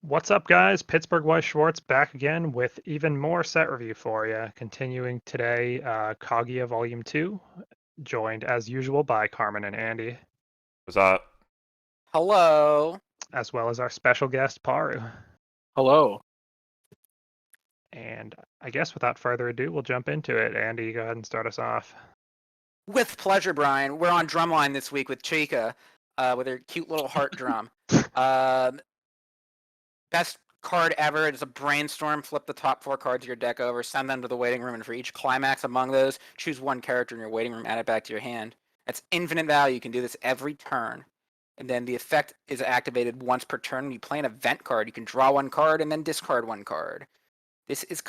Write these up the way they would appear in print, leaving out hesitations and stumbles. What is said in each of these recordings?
What's up, guys? Pittsburgh Weiss Schwarz back again with even more set review for you. Continuing today, Kaguya Vol.2, joined as usual by Carmen and Andy, What's up? Hello. as well as our special guest, Paru. Hello. And I guess without further ado, we'll jump into it. Andy, go ahead and start us off. With pleasure, Brian. We're on drumline this week with Chica, with her cute little heart drum. Best card ever. It's a brainstorm. Flip the top 4 cards of your deck over, send them to the waiting room, and for each climax among those, choose one character in your waiting room, add it back to your hand. That's infinite value. You can do this every turn. And then the effect is activated once per turn. When you play an event card, you can draw one card and then discard one card. This is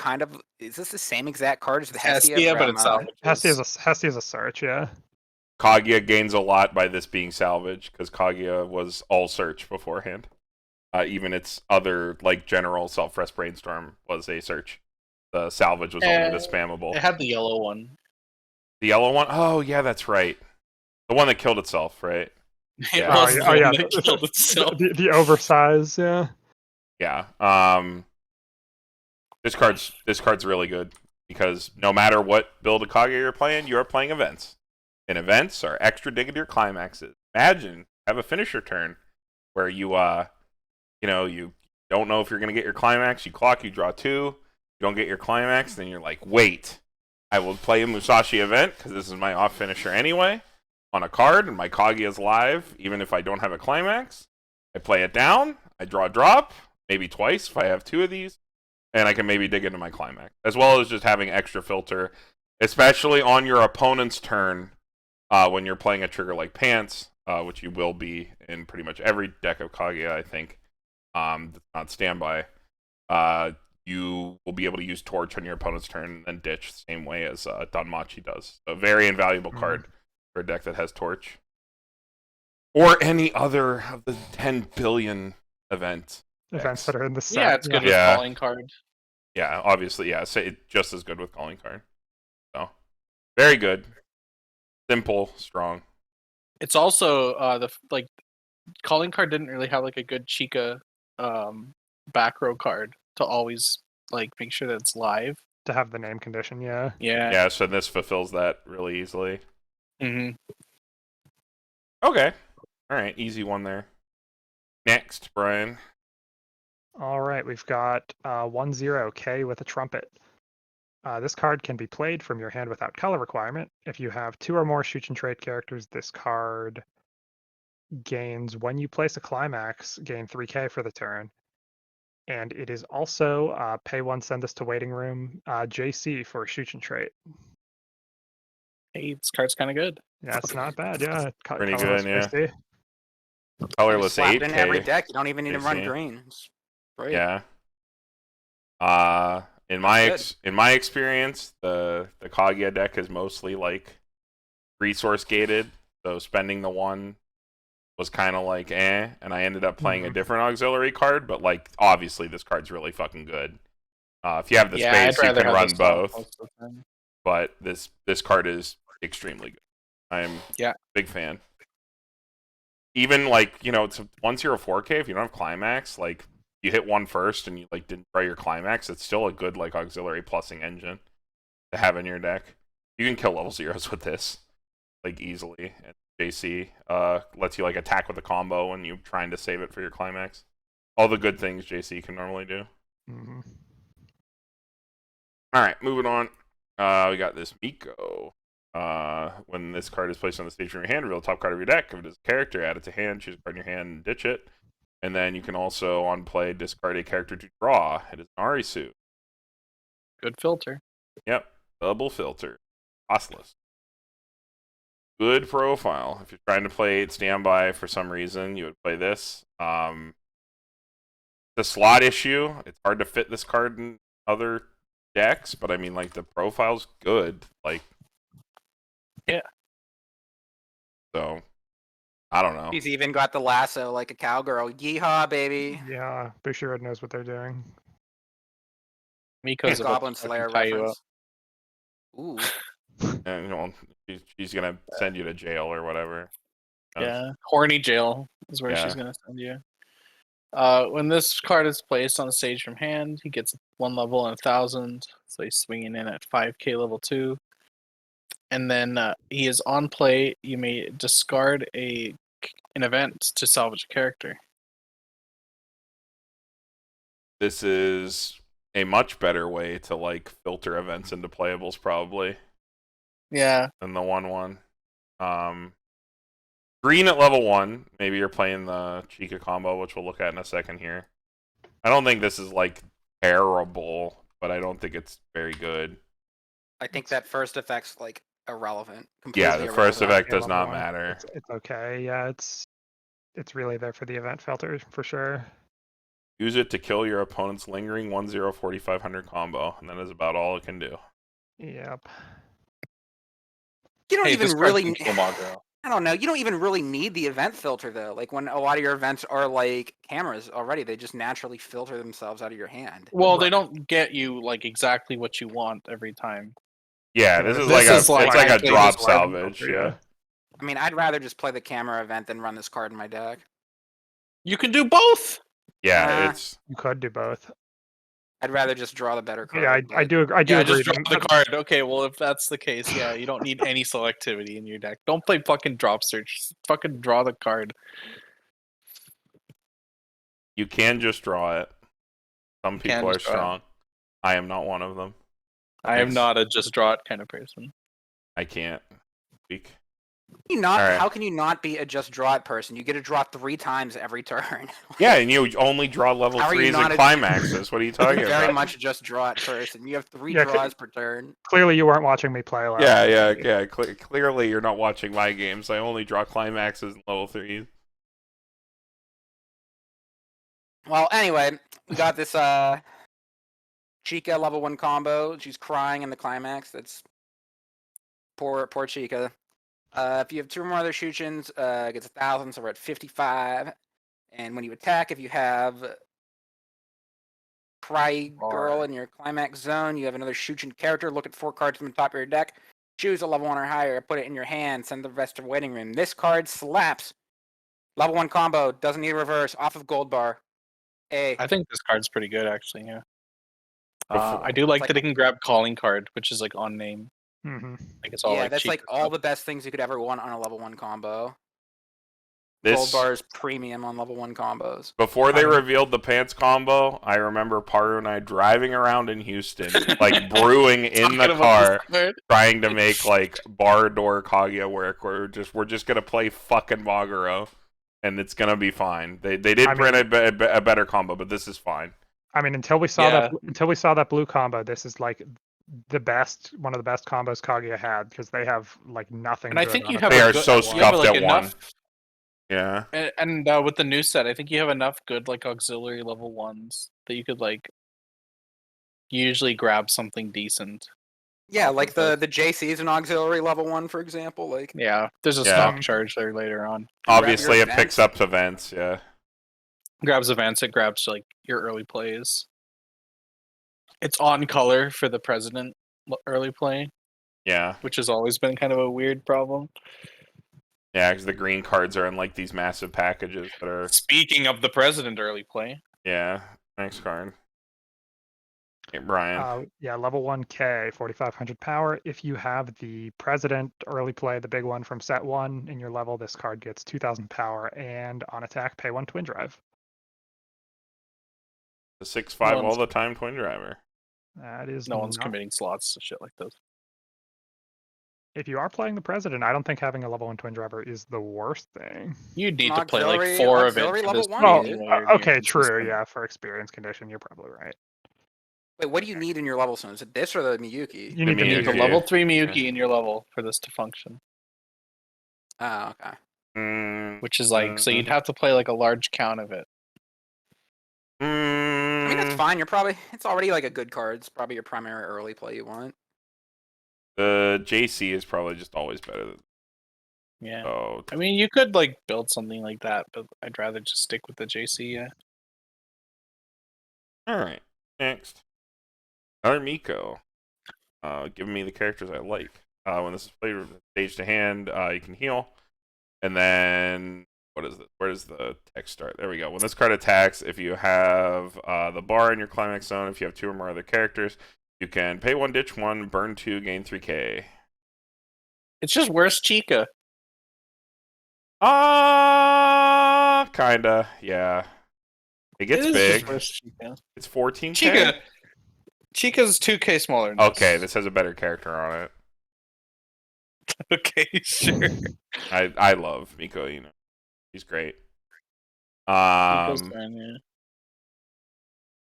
is this the same exact card as the Hestia? Hestia, but it's salvages. Hestia is a search, yeah. Kaguya gains a lot by this being salvage, because Kaguya was all search beforehand. Even its other, like, general self-rest brainstorm was a search. The salvage was only the spammable. It had the yellow one. The yellow one? Oh, yeah, that's right. The one that killed itself, right? It Yeah. was the one that killed itself. The oversized, yeah. Yeah. This card's really good, because no matter what build of Kaguya you're playing events. And events are extra dig into your climaxes. Imagine, have a finisher turn where you don't know if you're going to get your climax. You clock, you draw 2. You don't get your climax, then you're like, wait, I will play a Musashi event, because this is my off finisher anyway, on a card, and my Kaguya's live, even if I don't have a climax. I play it down, I draw a drop, maybe twice if I have 2 of these, and I can maybe dig into my climax. As well as just having extra filter, especially on your opponent's turn, when you're playing a trigger like Pants, which you will be in pretty much every deck of Kaguya, I think. That's not standby. You will be able to use Torch on your opponent's turn and then ditch the same way as Danmachi does. A very invaluable card for a deck that has Torch. Or any other of the 10 billion events that are in the set. Yeah, it's good with calling card. Yeah, obviously, yeah. So it's just as good with calling card. So, very good. Simple, strong. It's also calling card didn't really have like a good Chica back row card to always like make sure that it's live. To have the name condition, yeah. Yeah, so this fulfills that really easily. Mm-hmm. Okay. Alright, easy one there. Next, Brian. All right, we've got 1/0 K with a trumpet. This card can be played from your hand without color requirement. If you have 2 or more shoot and trade characters, this card gains, when you place a climax, gain 3K for the turn. And it is also pay 1, send this to waiting room, JC for shoot and trade. Hey, this card's kind of good. Yeah, it's not bad. Yeah, Pretty good, yeah. JC. Colorless Slap it 8K. in every deck. You don't even need to run JC. green. It's great. Yeah. In my experience, the Kaguya deck is mostly like resource gated, so spending the 1 was kind of like and I ended up playing a different auxiliary card, but like obviously this card's really fucking good. If you have the space, you can run both. But this card is extremely good. I'm a big fan. Even like, it's 1/0 4K if you don't have climax, like you hit 1 first and you like didn't try your climax, it's still a good like auxiliary plussing engine to have in your deck. You can kill level 0s with this like easily. And JC lets you like attack with a combo when you're trying to save it for your climax. All the good things JC can normally do. Mm-hmm. Alright, moving on. We got this Miko. When this card is placed on the stage from your hand, reveal the top card of your deck. If it is a character, add it to hand, choose a card in your hand, and ditch it. And then you can also, on play, discard a character to draw. It is an Arisu. Good filter. Yep, double filter. Costless. Good profile. If you're trying to play standby for some reason, you would play this. The slot issue, it's hard to fit this card in other decks, but I mean, like, the profile's good. Like, yeah. So, I don't know. He's even got the lasso like a cowgirl. Yeehaw, baby. Yeah, Bushiroad knows what they're doing. Miko's Goblin Slayer reference. Ooh. And she's gonna send you to jail or whatever. Yeah, horny jail is where she's gonna send you. When this card is placed on stage from hand, he gets 1 level and 1,000. So he's swinging in at 5k level 2. And then he is on play. You may discard an event to salvage a character. This is a much better way to like filter events into playables, probably, Yeah. than the 1/1. Green at level 1. Maybe you're playing the Chica combo, which we'll look at in a second here. I don't think this is like terrible, but I don't think it's very good. I think that first effect's like irrelevant. Yeah, Completely the first irrelevant. effect does level not one. matter. It's okay. Yeah, it's really there for the event filter for sure. Use it to kill your opponent's lingering 1/0 4500 combo, and that is about all it can do. Yep. You don't Hey, even this card really. can kill Magro. I don't know. You don't even really need the event filter though. Like when a lot of your events are like cameras already, they just naturally filter themselves out of your hand. Well, they don't get you like exactly what you want every time. Yeah, Yeah, this is this like is a like it's like a actually drop just salvage. filter, Yeah. I mean, I'd rather just play the camera event than run this card in my deck. You can do both. Yeah, it's You could do both. I'd rather just draw the better card. Yeah, I but- do. I do Yeah, agree. just drop the card. Okay, well, if that's the case, yeah, you don't need any selectivity in your deck. Don't play fucking drop search. Just fucking draw the card. you can just draw it. Some can people are just draw it. strong. I am not one of them. I am Thanks. not a just draw it kind of person. I can't speak. You not? All right. How can you not be a just draw it person? You get to draw 3 times every turn. Yeah, and you only draw level How are you 3s not and a- climaxes. What are you talking Very about? much a just draw it person. You have 3 Yeah, draws per turn. Clearly, you weren't watching me play last. Yeah. Clearly, you're not watching my games. I only draw climaxes and level 3s. Well, anyway, we got this Chica level 1 combo. She's crying in the climax. That's poor Chica. If you have 2 or more other Shuchins, gets 1,000, so we're at 55. And when you attack, if you have Cry Girl in your climax zone, you have another Shuchin character. Look at 4 cards from the top of your deck. Choose a level 1 or higher. Put it in your hand. Send the rest to waiting room. This card slaps. Level 1 combo. Doesn't need reverse. Off of gold bar. I think this card's pretty good, actually. Yeah. Before- I do like like- that it can grab calling card, which is like on name. Mm-hmm. Like it's all yeah, like that's cheap like all the best things you could ever want on a level 1 combo. This Gold bar is premium on level 1 combos. before they revealed the pants combo, I remember Paru and I driving around in Houston, like brewing in the Talking about car, this card. trying to make like bar door Kaguya work. We're just gonna play fucking Maguro, and it's gonna be fine. They did I print a better combo, but this is fine. I mean, until we saw that blue combo, this is like one of the best combos Kaguya had because they have like nothing. And I good think on you it. have They a are good, so you have, scuffed like, at 1. enough, Yeah. and with the new set, I think you have enough good like auxiliary level 1s that you could like usually grab something decent. Yeah, off like of the JC is an auxiliary level 1, for example. Like Yeah, there's a Yeah. stock charge there later on. Obviously, your it picks up events. Yeah. Grabs events, it grabs like your early plays. It's on color for the president early play, Yeah. which has always been kind of a weird problem. Yeah, because the green cards are in like these massive packages that are. Speaking of the president early play, Yeah. Next card. Hey, Brian. Yeah, level 1K, 4,500 power. If you have the president early play, the big one from set 1 in your level, this card gets 2,000 power, and on attack, pay 1 twin drive. The 6/5 no all one's- the time twin driver. That is no one's not- committing slots to shit like this. If you are playing the president, I don't think having a level 1 twin driver is the worst thing. You need An to play like auxiliary- 4 of it. auxiliary for level this to 1 be Oh, is. anywhere near okay, true. consistent. Yeah, for experience condition, you're probably right. wait, what do you need in your level zone? Is it this or the Miyuki? You need The to You need be the Miyuki. level 3 Miyuki in your level for this to function. Oh, okay. Which is like, so you'd have to play like a large count of it. I mean, that's fine. It's already like a good card. It's probably your primary early play you want. The JC is probably just always better than. Yeah. Oh, I mean, you could like build something like that, but I'd rather just stick with the JC. Yeah. all right. Next, another Miko. Giving me the characters I like. When this is played, stage to hand, you can heal, and then what is it? Where does the text start? There we go. When this card attacks, if you have the bar in your climax zone, if you have 2 or more other characters, you can pay 1, ditch 1, burn 2, gain 3k. It's just worse Chica. Kinda, yeah. It gets It is big. just worse Chica. It's 14k. Chica's 2k smaller than Okay, this has a better character on it. Okay, sure. I love Miko, you know. He's great. Chica's fine, yeah.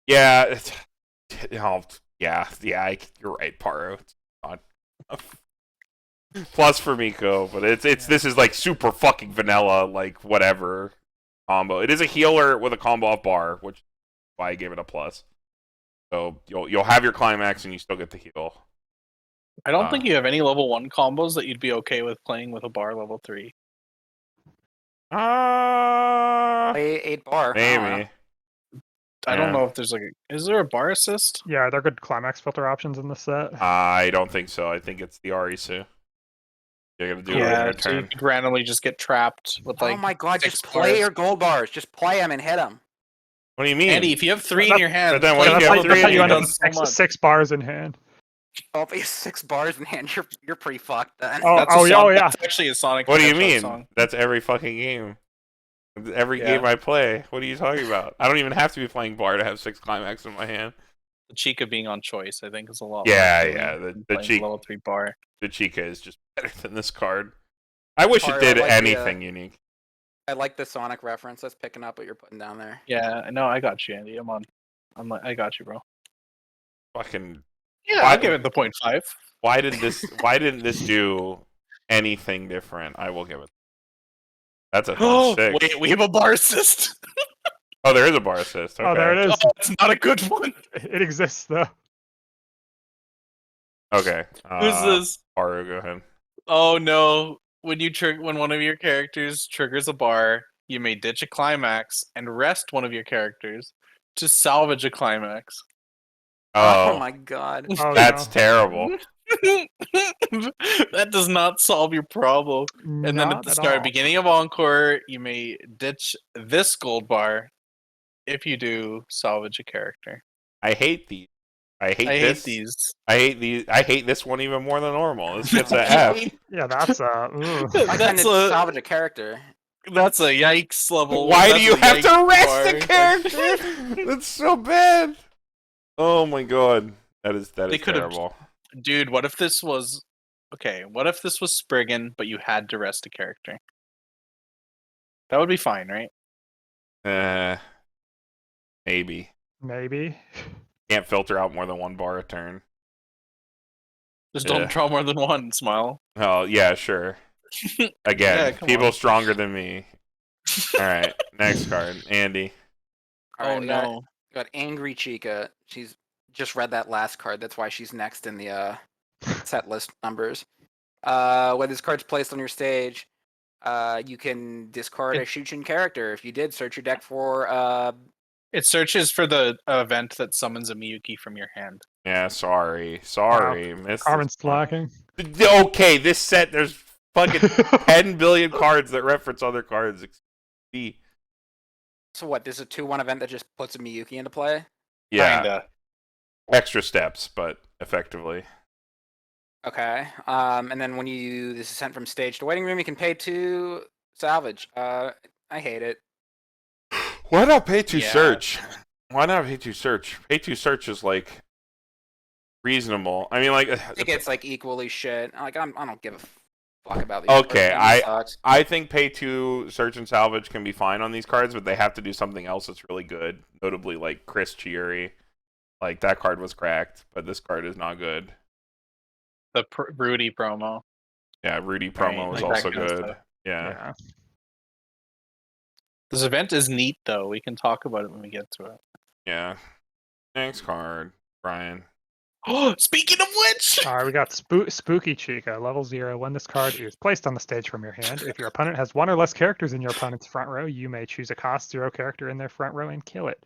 Yeah, it's, you're right, Paru. It's not plus for Miko, but this is like super fucking vanilla, like whatever combo. It is a healer with a combo off bar, which is why I gave it a plus. So you'll have your climax and you still get the heal. I don't think you have any level 1 combos that you'd be okay with playing with a bar level 3. Play 8 bar. Maybe. I don't know if there's like is there a bar assist? Yeah, they're good climax filter options in this set. I don't think so. I think it's the Arisu. You're gonna do it on your So you turn. could randomly just get trapped with like. Oh my god! 6 Just play bars. your gold bars. Just play them and hit them. What do you mean? Andy, if you have 3 in your hand, But then what play if you have gold 3 in bars your you end hand? up with 6 bars in hand. Oh, if you have 6 bars in hand, you're pretty fucked then. Oh, That's a song. yeah. That's actually a Sonic. What do you the Hedgehog mean? Song. That's every fucking game. Every Yeah. game I play. What are you talking about? I don't even have to be playing bar to have 6 climax in my hand. The Chica being on choice, I think, is a lot. Yeah, more yeah. appealing The than Chica, level 3 bar. the Chica is just better than this card. I wish Paru, it did I like the, anything unique. I like the Sonic reference. That's picking up what you're putting down there. Yeah, no, I got you, Andy. I got you, bro. Fucking. Yeah, Why- I'll give it the 0.5. Why didn't this do anything different? I will give it. That's a Oh, 6. wait, we have a bar assist. Oh, there is a bar assist. Okay. Oh, there it is. Oh, it's not a good one. It exists though. Okay. Who's this? Paru, go ahead. Oh no! When one of your characters triggers a bar, you may ditch a climax and rest one of your characters to salvage a climax. Oh Oh, my god. Oh, that's no. terrible. That does not solve your problem. And then at Not the all. beginning of Encore, you may ditch this gold bar. If you do, salvage a character. I hate these. I hate I this. hate these. I hate these. I hate this one even more than normal. This gets an F. Yeah, that's I That's tend to a- salvage a character. That's a yikes level. Why do That's you a have to yikes rest bar. the character? That's so bad. Oh my god. That is They could've- terrible. Dude, what if this was okay? What if this was Spriggan, but you had to rest a character? That would be fine, right? Maybe. maybe. Can't filter out more than 1 bar a turn. Just Yeah. don't draw more than one. Smile. Oh, yeah, sure. Again, Yeah, come people on. stronger than me. Alright, next card. Andy. Alright, Oh we no! got Angry Chica. She's just read that last card. That's why she's next in the set list numbers. When this card's placed on your stage, you can discard a Shuchin character. If you did, search your deck for It searches for the event that summons a Miyuki from your hand. Yeah, sorry. Sorry. Missed Carmen's this one. slacking. Okay, this set, there's fucking 10 billion cards that reference other cards. So what? This is a 2/1 event that just puts a Miyuki into play. Yeah, Kinda. extra steps, but effectively. Okay. And then when this is sent from stage to waiting room, you can pay to salvage. I hate it. Why not pay to Yeah. search? Why not pay to search? Pay to search is like reasonable. I mean, like, I think it's like equally shit. Like I don't give a fuck about these. Okay, cards. Game sucks. I think pay to search and salvage can be fine on these cards, but they have to do something else that's really good. Notably, like Chris Chiuri. Like that card was cracked, but this card is not good. The Rudy promo. Yeah, Rudy promo Right, was like that also kind of good. stuff. Yeah. Yeah. This event is neat, though. We can talk about it when we get to it. Yeah. Next card, Brian. Oh, speaking of which, All right, we got Spooky Chica, level 0. When this card is placed on the stage from your hand, if your opponent has 1 or less characters in your opponent's front row, you may choose a cost 0 character in their front row and kill it.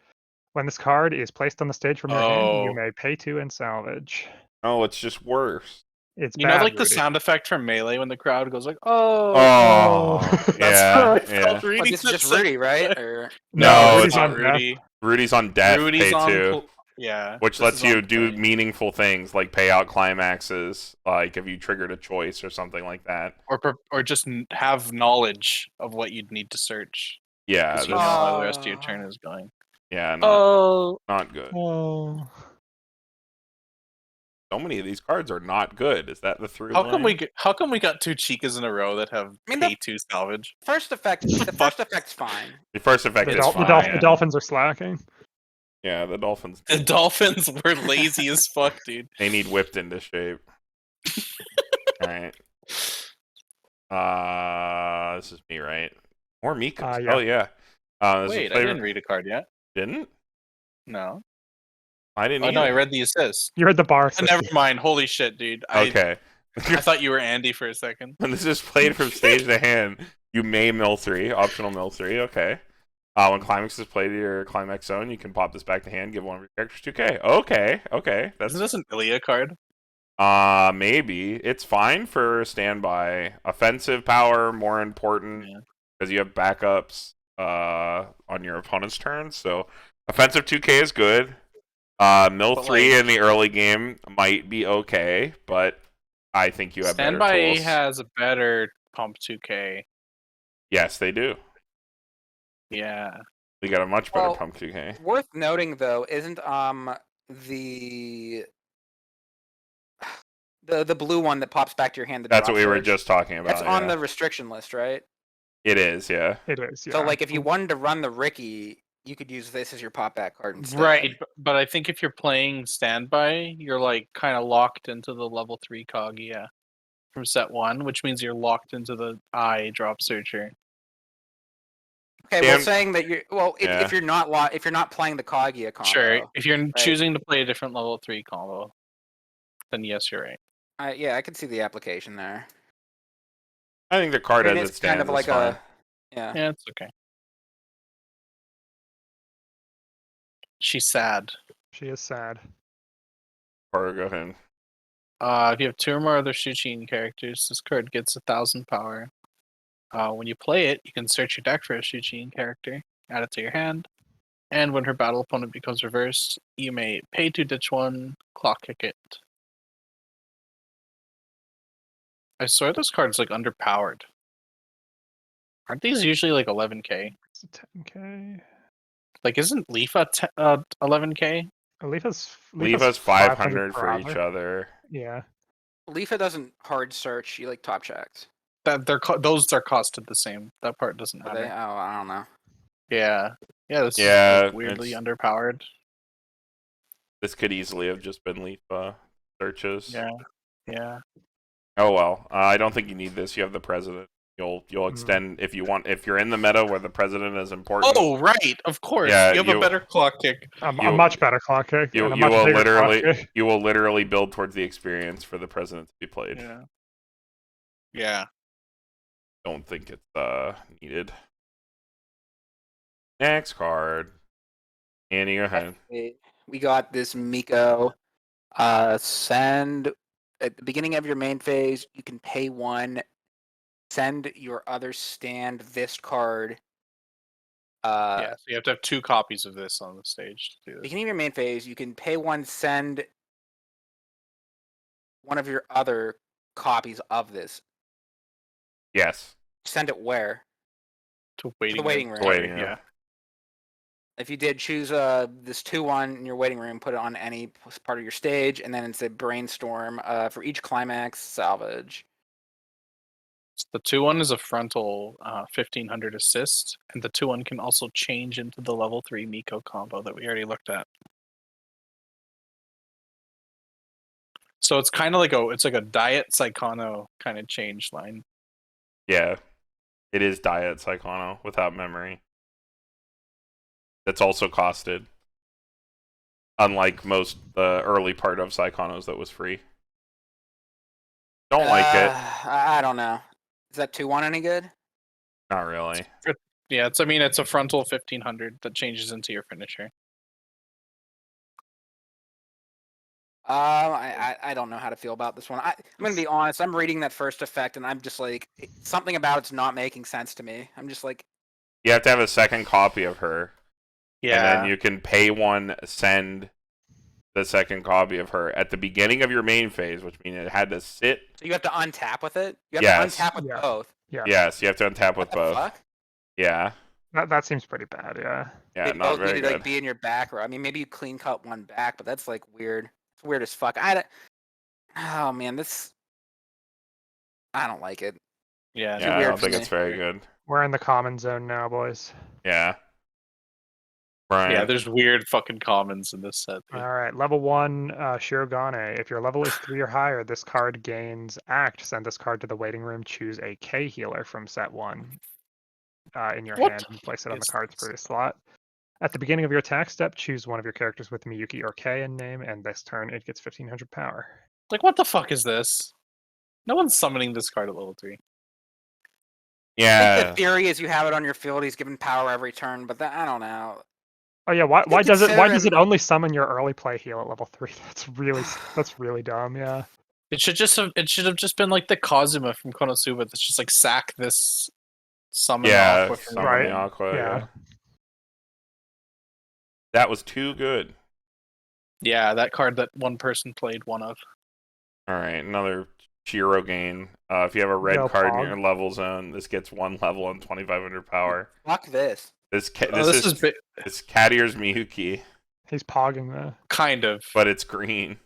When this card is placed on the stage from your hand, Oh. you may pay to and salvage. Oh, it's just worse. It's You know, bad, like the Rudy. sound effect from Melee when the crowd goes like, "Oh." Oh, That's yeah, how I yeah. felt. Like Rudy it's said just so- Rudy, right? Or No, Rudy's it's on not death. Rudy. Rudy's on death Rudy's pay on. too, Yeah. which this lets is you on do play. meaningful things like pay out climaxes, like if you triggered a choice or something like that. or just have knowledge of what you'd need to search Yeah, because you know that's, how the rest of your turn is going. yeah, Oh, not good. Oh. So many of these cards are not good. Is that the through how come line? how come we got 2 Chicas in a row that have I mean, pay 2 salvage? first effect, the Fuck. first effect's fine. The first effect The, is fine. the yeah. Dolphins are slacking. Yeah, the Dolphins. The Dolphins were lazy as fuck, dude. They need whipped into shape. All right. This is me, right? More Miko's. Yeah. Oh yeah. This is Wait, I flavor- didn't read a card yet. Didn't? No. I didn't. Oh no, I either. read the assist. You heard the bar. Oh, never mind. Holy shit, dude. Okay. I thought you were Andy for a second. When this is played from stage to hand, you may mill 3, optional mill 3. Okay. When Climax is played to your Climax zone, you can pop this back to hand, give one of your characters 2k. Okay. Isn't this an Ilya card? Maybe. It's fine for standby. Offensive power, more important, Yeah. because you have backups on your opponent's turn. So offensive 2k is good. Mill But, 3 like- in the early game might be okay, but I think you have better Standby tools. has a better pump 2K. Yes, they do. Yeah. We got a much better Well, pump 2k. Worth noting though, isn't the blue one that pops back to your hand? The That's drop what we were surge? just talking about. That's on yeah. the restriction list, right? It is, yeah. It is. Yeah. So like, if you wanted to run the Ricky, you could use this as your pop back card instead. Right, but I think if you're playing standby, you're like kind of locked into the level 3 Kaguya from set 1, which means you're locked into the eye drop searcher. Okay, Dan- well, saying that you're Yeah. if you're not playing the Kaguya combo, Sure, if you're choosing to play a different level 3 combo, then yes, you're right. yeah, I can see the application there. I think the card I mean, as it it's stands kind of like is fine. yeah. Yeah, it's okay. She's sad. She is sad. Paru, go ahead. If you have 2 or more other Shuchin characters, this card gets 1,000 power. When you play it, you can search your deck for a Shuchin character, add it to your hand, and when her battle opponent becomes reversed, you may pay to ditch 1, clock kick it. I swear this card's like underpowered. Aren't these usually like 11k? It's a 10k. Like, isn't Leafa 11k? Leafa's 500 for per each hour. other. Yeah. Leafa doesn't hard search. She like top checks. That those are costed the same. That part doesn't Are matter. they? Oh, I don't know. Yeah, this Yeah, is like, weirdly it's- underpowered. This could easily have just been Leaf searches. Yeah. Oh well. I don't think you need this. You have the president. You'll extend if you want. If you're in the meta where the president is important. Oh right, of course. Yeah, you have a better clock kick. A You- much better clock kick. You, and a you much will bigger clock literally kick. you will literally build towards the experience for the president to be played. Yeah. Don't think it's needed. Next card. Annie, go ahead. We got this Miko. Send at the beginning of your main phase. You can pay 1. Send your other stand this card. Yeah. So you have to have 2 copies of this on the stage to do this. Beginning of your main phase, you can pay 1. Send one of your other copies of this. Yes. Send it where? To waiting the waiting room. To waiting room. Yeah. If you did choose this 2/1 in your waiting room, put it on any part of your stage, and then it's a brainstorm for each climax salvage. So the 2/1 is a frontal 1500 assist, and the 2/1 can also change into the level 3 Miko combo that we already looked at. So it's kind of like a diet Psychono kind of change line. Yeah. It is Diet Psychono without memory. That's also costed. Unlike most the early part of Psychonos that was free. Don't like it. I don't know. Is that 2/1 any good? Not really. Yeah, it's a frontal 1500 that changes into your finisher. I don't know how to feel about this one. I'm gonna be honest. I'm reading that first effect, and I'm just like something about it's not making sense to me. I'm just like, You have to have a second copy of her, and then Yeah. you can pay one, send the second copy of her at the beginning of your main phase, which means it had to sit. so you have to untap with it. You have Yes. to untap with Yeah. both. Yeah. Yes, you have to untap with What the both. fuck? Yeah. That seems pretty bad. Yeah. Yeah, They not both very need to good. like be in your back row. I mean, maybe you clean cut one back, but that's like weird. It's weird as fuck. Oh man, I don't like it. Yeah. Too Yeah, I weird don't for think me. it's very good. We're in the common zone now, boys. Yeah. Brian. Yeah, there's weird fucking commons in this set. dude. All right, level 1, Shirogane. If your level is 3 or higher, this card gains Act. Send this card to the waiting room. Choose a K healer from set 1 in your What hand and place it on the is card's this? previous slot. At the beginning of your attack step, choose one of your characters with Miyuki or K in name, and this turn it gets 1500 power. Like, what the fuck is this? No one's summoning this card at level 3. I think Yeah. the theory is you have it on your field. He's given power every turn, but I don't know. Oh yeah, why could does it consider him- only summon your early play heal at level 3? That's really dumb. Yeah. It should have just been like the Kazuma from Konosuba that's just like sack this summon Yeah, Aqua from summon Right. the Aqua, Yeah. yeah. That was too good. Yeah, that card that one person played one of. All right, another Shiro gain. If you have a red Go card in Pog. your level zone, this gets 1 level and 2500 power. Fuck this. This This is it's Catier's Miyuki, He's pogging the. kind of, but it's green.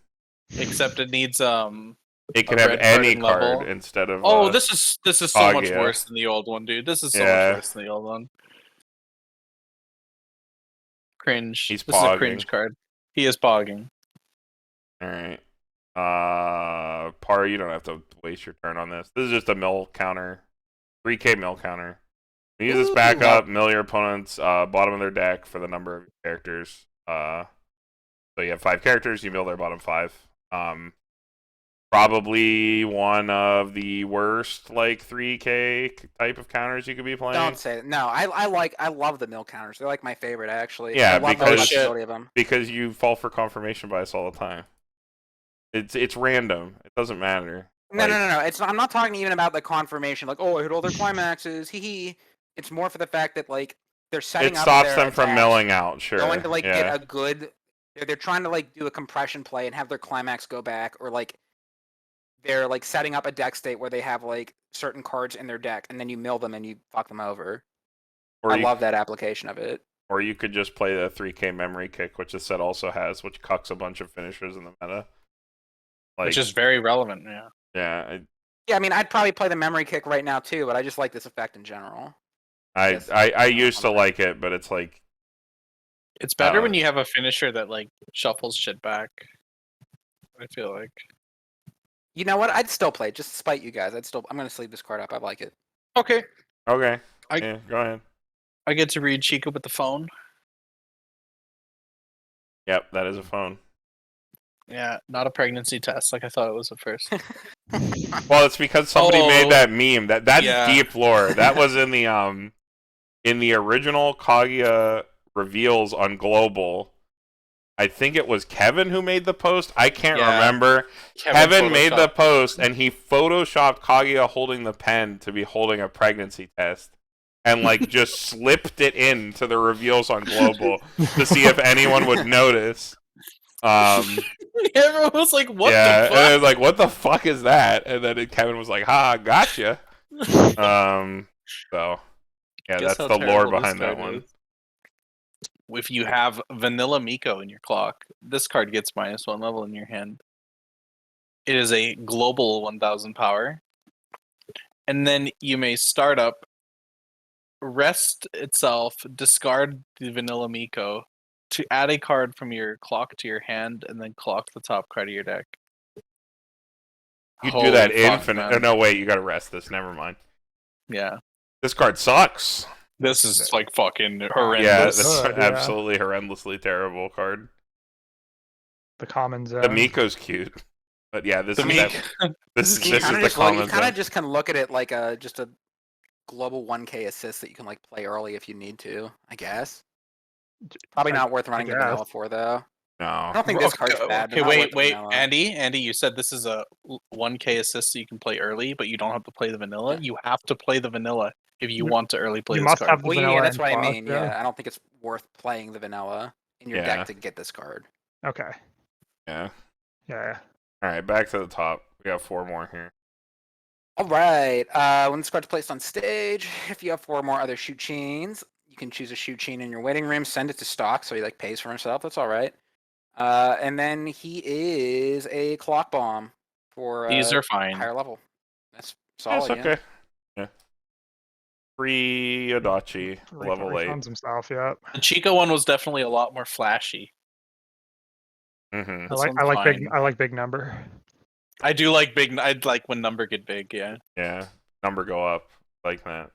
except it needs It can A have red card any in card level. instead of. Oh, this is so much Kaguya. worse than the old one, dude. This is so Yeah. much worse than the old one. Cringe. He's This is a pogging. cringe card. He is pogging. All right. Paru, you don't have to waste your turn on this. This is just a mill counter, 3K mill counter. You use this backup, mill your opponent's bottom of their deck for the number of characters. So you have 5 characters, you mill their bottom 5. Probably one of the worst like 3K type of counters you could be playing. Don't say it. No, I love the mill counters. They're like my favorite actually. Yeah, I love because- the flexibility of them. Because you fall for confirmation bias all the time. It's random. It doesn't matter. No, Like- no. I'm not talking even about the confirmation. Like, oh, I hit all their climaxes. Hee hee. It's more for the fact that like they're setting It up. stops their them from attacks, milling out. Sure. going to like yeah. get a good. They're trying to like do a compression play and have their climax go back, or like they're like setting up a deck state where they have like certain cards in their deck, and then you mill them and you fuck them over. Or I you, love that application of it. or you could just play the 3K memory kick, which the set also has, which cucks a bunch of finishers in the meta. Like, Which is very relevant, yeah. yeah. Yeah, I mean, I'd probably play the memory kick right now too, but I just like this effect in general. I Yes. I used to like it, but it's like It's better Oh. when you have a finisher that like shuffles shit back. I feel like. You know what? I'd still play it, just to spite you guys. I'm gonna sleeve this card up. I like it. Okay. okay. I- Yeah, go ahead. I get to read Chica with the phone. Yep, that is a phone. Yeah, not a pregnancy test like I thought it was at first. Well, it's because somebody made Oh. that meme. That's Yeah. deep lore. That was in the original Kaguya reveals on Global. I think it was Kevin who made the post. I can't Yeah. remember. Kevin made the photoshopped. post and he photoshopped Kaguya holding the pen to be holding a pregnancy test. And like just slipped it into the reveals on Global to see if anyone would notice. Everyone was like, "What yeah, the and fuck?" it was like, what the fuck is that? And then Kevin was like, ha, gotcha. So yeah, Guess that's how the lore terrible this behind that card one. is. If you have Vanilla Miko in your clock, this card gets -1 level in your hand. It is a global 1000 power. And then you may start up, rest itself, discard the Vanilla Miko to add a card from your clock to your hand, and then clock the top card of your deck. You do Holy that fuck, infinite. man. Oh, no, wait, you gotta rest this. Never mind. Yeah. This card sucks. This is like fucking Yeah, horrendous. that's Good, yeah. absolutely horrendously terrible card. The common zone. The Miko's cute. But yeah, this The is Miko- this is You this is kind the of common kind zone. of just can look at it like just a global 1K assist that you can like play early if you need to. I guess. Probably I- not worth running to vanilla guess. for though. I No. don't think this card's bad. Okay, but not wait, with wait, vanilla. Andy, you said this is a 1K assist, so you can play early, but you don't have to play the vanilla. Yeah. You have to play the vanilla if you You- want to early play you this must card. have the Well, vanilla yeah, that's in what I clause, mean. Yeah, I don't think it's worth playing the vanilla in your Yeah. deck to get this card. Okay. Yeah. Yeah. All right, back to the top. We got 4 more here. All right. When this card's placed on stage, if you have 4 more other shoot chains, you can choose a shoot chain in your waiting room, send it to stock, so he like pays for himself. That's all right. And then he is a clock bomb for These are fine. higher level. That's That's solid. okay. Yeah. Free Adachi, level 8. Refunds himself. Yeah. The Chica one was definitely a lot more flashy. Mm-hmm. I This like one's big. fine. I like big number. I do like big. I'd like when number get big. Yeah. Yeah. Number go up like that.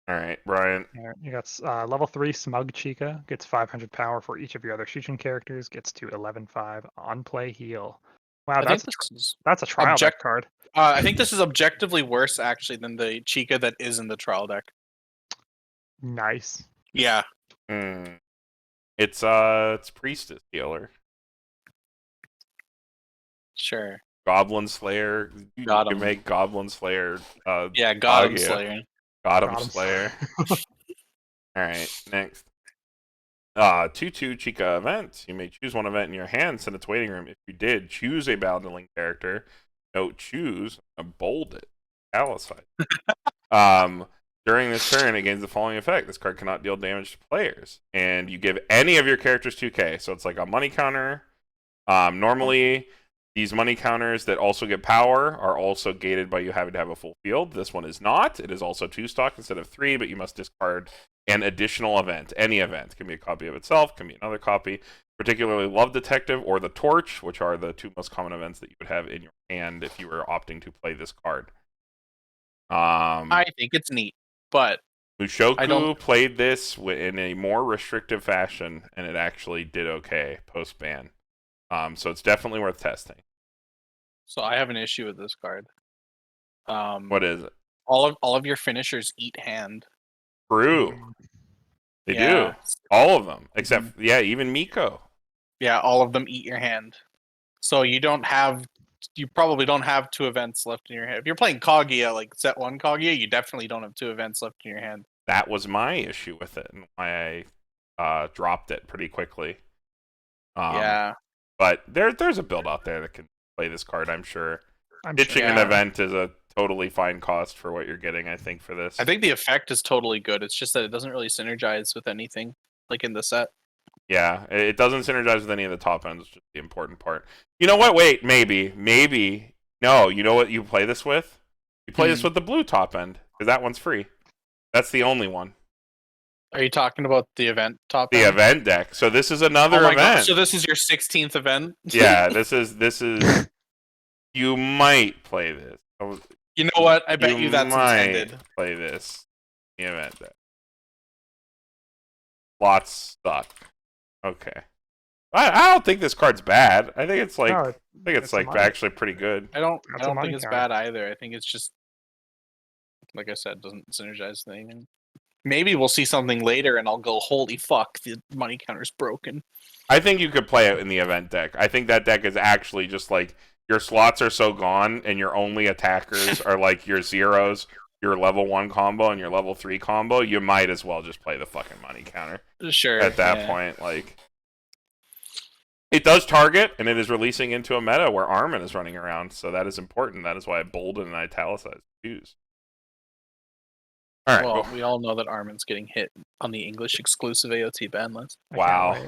All right, Brian. All right, you got level 3 Smug Chica, gets 500 power for each of your other Shujin characters, gets to 11/5 on play heal. Wow, I think that's a trial deck card. I think this is objectively worse actually than the Chica that is in the trial deck. Nice. Yeah. It's Priestess Healer. Sure. Goblin Slayer. You Got can him. make Goblin Slayer. Yeah, God Kaguya. Slayer. Got him Slayer. All right, next. 2/2 Chica event. You may choose one event in your hand, send it to waiting room. If you did, choose a battling character. Note choose, bold it, italicized. During this turn, it gains the following effect. This card cannot deal damage to players. And you give any of your characters 2k. So it's like a money counter. Normally, these money counters that also get power are also gated by you having to have a full field. This one is not. It is also 2 stock instead of 3, but you must discard an additional event. Any event. It can be a copy of itself, can be another copy. Particularly Love Detective or the Torch, which are the 2 most common events that you would have in your hand if you were opting to play this card. I think it's neat, but Mushoku played this in a more restrictive fashion, and it actually did okay post-ban. So it's definitely worth testing. So I have an issue with this card. What is it? All of your finishers eat hand. True. They do. All of them. Except, even Miko. Yeah, all of them eat your hand. So you probably don't have 2 events left in your hand. If you're playing Kaguya, like set 1 Kaguya, you definitely don't have 2 events left in your hand. That was my issue with it, and why I dropped it pretty quickly. Yeah. But there's a build out there that can play this card, I'm sure. Pitching an Yeah. event is a totally fine cost for what you're getting, I think, for this. I think the effect is totally good. It's just that it doesn't really synergize with anything, like in the set. Yeah, it doesn't synergize with any of the top ends, which is the important part. You know what? Wait, maybe. No, you know what you play this with? You play this with the blue top end, because that one's free. That's the only one. Are you talking about the event top The end? event deck. So this is another God. event. So this is your 16th event? Yeah, this is. You might play this. You know what? I bet you that's might intended. play this. The event deck. Lots stuck. Okay. I don't think this card's bad. I think it's like actually pretty good. I don't That's a think money it's counter. bad either. I think it's just, like I said, doesn't synergize with anything. Maybe we'll see something later and I'll go, holy fuck, the money counter's broken. I think you could play it in the event deck. I think that deck is actually just like your slots are so gone and your only attackers are like your zeros, your level 1 combo, and your level 3 combo. You might as well just play the fucking money counter. Sure. At that point, like, it does target, and it is releasing into a meta where Armin is running around, so that is important. That is why I bolded and italicized choose. All right. Well, we all know that Armin's getting hit on the English exclusive AOT ban list. Wow.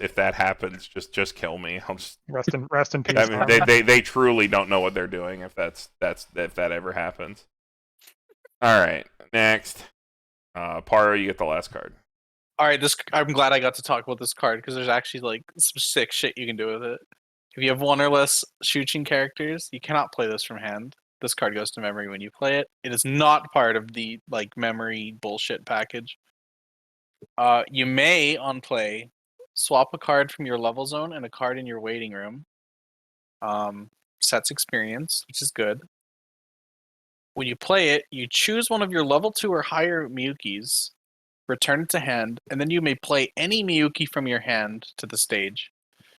If that happens, just kill me. I'll just Rest in peace. I mean, they truly don't know what they're doing if if that ever happens. All right, next, Paru, you get the last card. All right, I'm glad I got to talk about this card because there's actually like some sick shit you can do with it. If you have 1 or less Shujin characters, you cannot play this from hand. This card goes to memory when you play it. It is not part of the like memory bullshit package. You may on play swap a card from your level zone and a card in your waiting room. Sets experience, which is good. When you play it, you choose one of your level 2 or higher Miyukis return it to hand, and then you may play any Miyuki from your hand to the stage.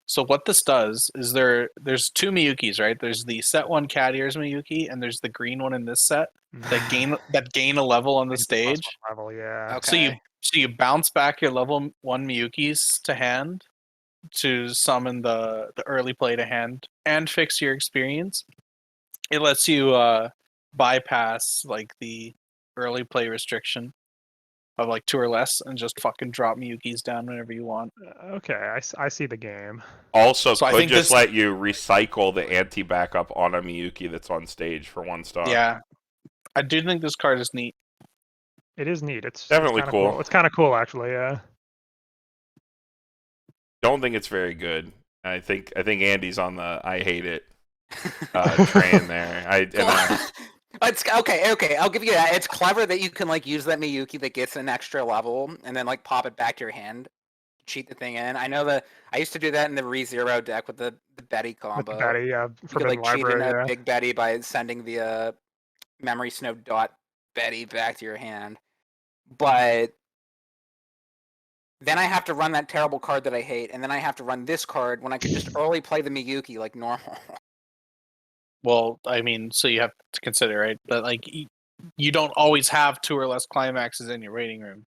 So what this does is there's two Miyukis, right? There's the set 1 cat ears Miyuki, and there's the green one in this set that gain a level on the stage. Level, yeah. Okay. So you bounce back your level 1 Miyukis to hand to summon the early play to hand and fix your experience. It lets you bypass like the early play restriction of like 2 or less and just fucking drop Miyukis down whenever you want. Okay, I see the game. Also, So I could think just this- let you recycle the anti-backup on a Miyuki that's on stage for 1 star. Yeah, I do think this card is neat. It is neat. It's Definitely kinda cool. It's kind of cool, actually. Yeah. Don't think it's very good. I think Andy's on the I hate it train there. It's okay. I'll give you that. It's clever that you can like use that Miyuki that gets an extra level and then like pop it back to your hand, cheat the thing in. I know that I used to do that in the ReZero deck with the Betty combo. With the Betty, You could Forbidden like cheat in Library, a yeah. big Betty by sending the Memory Snow dot Betty back to your hand, but then I have to run that terrible card that I hate, and then I have to run this card when I could just early play the Miyuki like normal. Well, I mean, so you have to consider, right? But like, you don't always have 2 or less climaxes in your waiting room.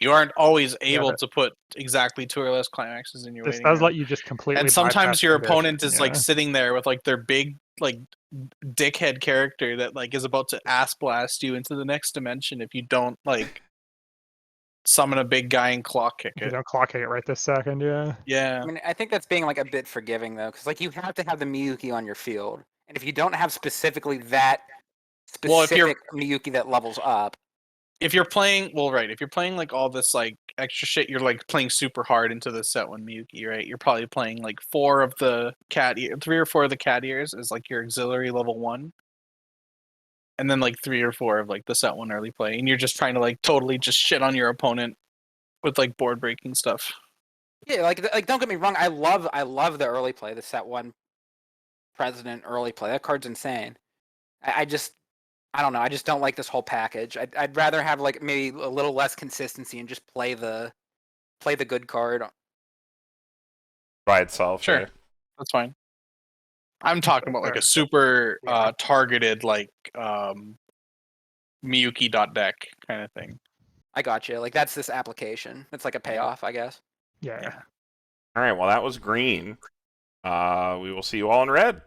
You aren't always able to put exactly 2 or less climaxes in your This waiting does room. let you just completely. And sometimes bypass your condition, opponent is yeah. like sitting there with like their big like dickhead character that like is about to ass blast you into the next dimension if you don't like summon a big guy and clock kick If you it. don't clock kick it right this second, yeah. Yeah. I mean, I think that's being like a bit forgiving though, because like you have to have the Miyuki on your field, and if you don't have specifically that Well, specific Miyuki that levels up, if you're playing if you're playing like all this like extra shit, you're like playing super hard into the set 1 Miyuki, right? You're probably playing like 3 or 4 of the cat ears is like your auxiliary level 1. And then like 3 or 4 of like the set 1 early play. And you're just trying to like totally just shit on your opponent with like board breaking stuff. yeah, like don't get me wrong, I love the early play, the set 1 President early play. That card's insane. I don't know. I just don't like this whole package. I'd rather have like maybe a little less consistency and just play the good card. by itself. Sure. Yeah. That's fine. I'm talking about like a super targeted like Miyuki.deck kind of thing. I got you. Like that's this application. It's like a payoff, I guess. Yeah. All right. Well, that was green. We will see you all in red.